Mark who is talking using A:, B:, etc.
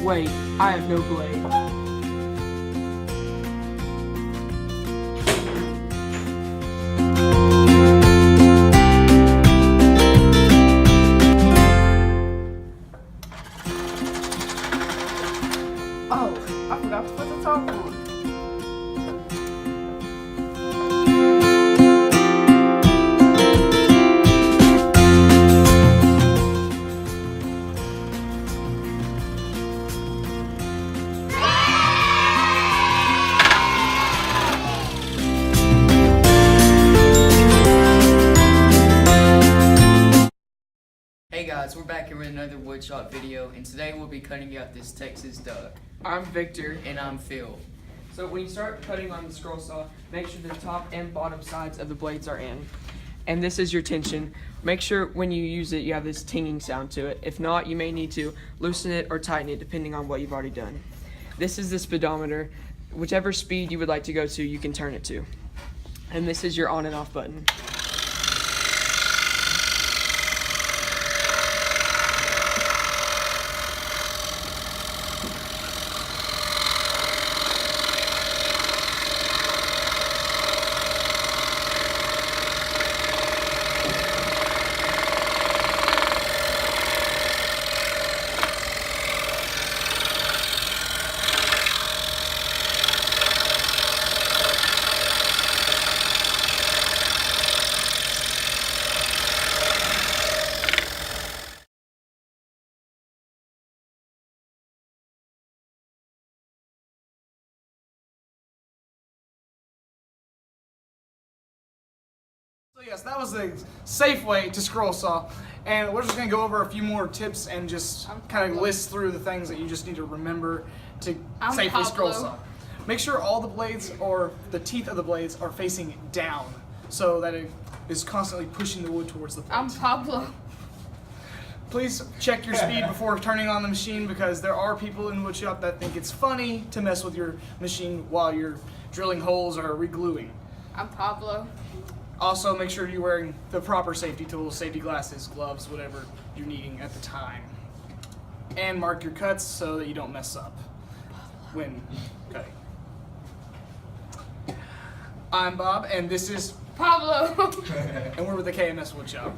A: Wait, I have no blade.
B: Oh, I forgot to put the top on.
C: Hey guys, we're back here with another woodshop video, and today we'll be cutting out this Texas duck.
A: I'm Victor.
C: And I'm Phil.
A: So when you start cutting on the scroll saw, make sure the top and bottom sides of the blades are in. And this is your tension. Make sure when you use it, you have this tinging sound to it. If not, you may need to loosen it or tighten it depending on what you've already done. This is the speedometer. Whichever speed you would like to go to, you can turn it to. And this is your on and off button.
B: So yes, that was a safe way to scroll saw, and we're just going to go over a few more tips and just kind of list through the things that you just need to remember to safely scroll saw. Make sure all the blades or the teeth of the blades are facing down so that it is constantly pushing the wood towards the plate.
D: I'm Pablo.
B: Please check your speed before turning on the machine, because there are people in woodshop that think it's funny to mess with your machine while you're drilling holes or re-gluing.
D: I'm Pablo.
B: Also, make sure you're wearing the proper safety tools, safety glasses, gloves, whatever you're needing at the time. And mark your cuts so that you don't mess up when cutting. I'm Bob, and this is
D: Pablo.
B: and we're with the KMS Woodshop.